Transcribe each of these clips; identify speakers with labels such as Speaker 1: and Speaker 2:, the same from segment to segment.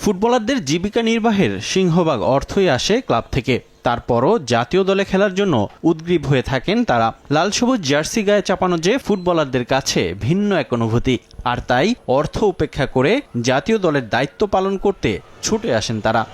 Speaker 1: ফুটবলারদের জীবিকা নির্বাহের সিংহভাগ অর্থই আসে ক্লাব থেকে। তারপরও জাতীয় দলে খেলার জন্য উদগ্রীব হয়ে থাকেন তারা। লাল সবুজ জার্সি গায়ে চাপানো যে ফুটবলারদের কাছে ভিন্ন এক অনুভূতি, আর তাই অর্থ উপেক্ষা করে জাতীয় দলের দায়িত্ব পালন করতে ছুটে আসেন তারা।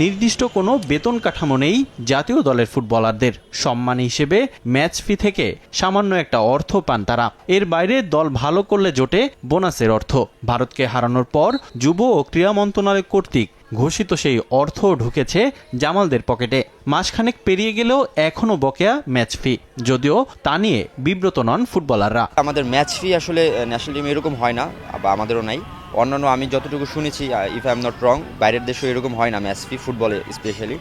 Speaker 1: নির্দিষ্ট কোনো বেতন কাঠামো নেই জাতীয় দলের ফুটবলারদের। সম্মান হিসেবে ম্যাচ ফি থেকে সামান্য একটা অর্থ পান তারা। এর বাইরে দল ভালো করলে জোটে বোনাসের অর্থ। ভারতকে হারানোর পর যুব ও ক্রীড়া মন্ত্রণালয় কর্তৃক ঘোষিত সেই অর্থ ঢুকেছে জামালদের পকেটে। মাসখানেক পেরিয়ে গেলেও এখনও বকেয়া ম্যাচ ফি, যদিও তা নিয়ে বিব্রত নন ফুটবলাররা।
Speaker 2: আমাদের ম্যাচ ফি আসলে ন্যাশনাল টিমে এরকম হয় না, বা আমাদেরও নাই। অন্যান্য আমি যতটুকু শুনেছি, if I am not wrong, বাইরের দেশেও এরকম হয় না ম্যাচ ফি, ফুটবলে স্পেশালি।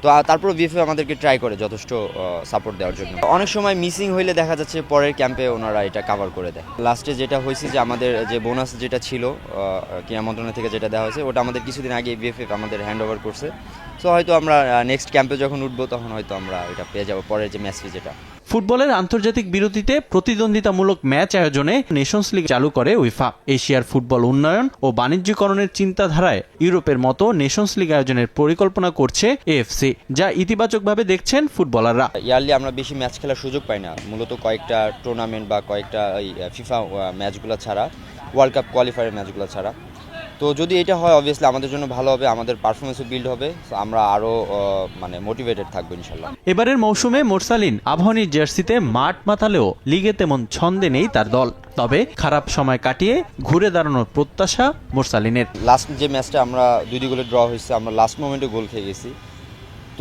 Speaker 2: তো তারপর বিএফএ আমাদেরকে ট্রাই করে যথেষ্ট সাপোর্ট দেওয়ার জন্য। অনেক সময় মিসিং হইলে দেখা যাচ্ছে পরের ক্যাম্পে ওনারা এটা কভার করে দেয়। লাস্টে যেটা হয়েছে যে আমাদের যে বোনাস যেটা ছিল ক্রীড়া মন্ত্রণালয় থেকে যেটা দেওয়া হয়েছে, ওটা আমাদের কিছুদিন আগে বিএফএফ আমাদের হ্যান্ড ওভার করছে। সো হয়তো আমরা নেক্সট ক্যাম্পে যখন উঠবো তখন হয়তো আমরা এটা পেয়ে যাবো, পরের যে ম্যাচ ফি যেটা।
Speaker 1: ফুটবলের আন্তর্জাতিক বিরতিতে প্রতিদ্বন্দ্বিতামূলক ম্যাচ আয়োজনে নেশনস লিগ চালু করে উইফা। এশিয়ার ফুটবল উন্নয়ন ও বাণিজ্যিকরণের চিন্তাধারায় ইউরোপের মতো নেশনস লিগ আয়োজনের পরিকল্পনা করছে এএফসি, যা ইতিবাচকভাবে দেখছেন ফুটবলাররা।
Speaker 2: ইয়ারলি আমরা বেশি ম্যাচ খেলার সুযোগ পাই না, মূলত কয়েকটা টুর্নামেন্ট বা কয়েকটা ফিফা ম্যাচগুলো ছাড়া, ওয়ার্ল্ড কাপ কোয়ালিফায়ার ম্যাচগুলো ছাড়া। তো যদি এটা হয় অবভিয়াসলি আমাদের জন্য ভালো হবে, আমাদের পারফরমেন্সও বিল্ড হবে, আমরা আরও মোটিভেটেড থাকবো ইনশাল্লাহ।
Speaker 1: এবারের মৌসুমে মোরসালিন আবাহনীর জার্সিতে মাঠ মাতালেও লিগে তেমন ছন্দে নেই তার দল। তবে খারাপ সময় কাটিয়ে ঘুরে দাঁড়ানোর প্রত্যাশা মোরসালিনের।
Speaker 2: লাস্ট যে ম্যাচটা আমরা 2-2 গোলে ড্র হয়েছে, আমরা লাস্ট মোমেন্টে গোল খেয়ে গেছি।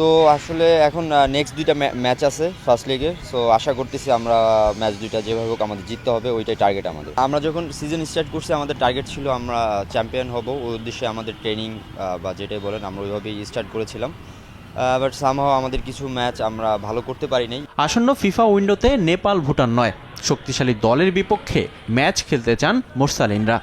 Speaker 2: তো আসলে এখন নেক্সট 2টা ম্যাচ আছে ফার্স্ট লিগে। সো আশা করতেছি আমরা ম্যাচ 2টা যেভাবে হোক আমাদের জিততে হবে, ওইটাই টার্গেট আমাদের। আমরা যখন সিজন স্টার্ট করছি আমাদের টার্গেট ছিল আমরা চ্যাম্পিয়ন হব, ওই উদ্দেশ্যে আমাদের ট্রেনিং বা যেটাই বলেন আমরা ওইভাবেই স্টার্ট করেছিলাম। বাট সামহাও আমাদের কিছু ম্যাচ আমরা ভালো করতে পারি নাই।
Speaker 1: আসন্ন ফিফা উইন্ডোতে নেপাল ভুটান নয়, শক্তিশালী দলের বিপক্ষে ম্যাচ খেলতে চান মোরসালিনরা।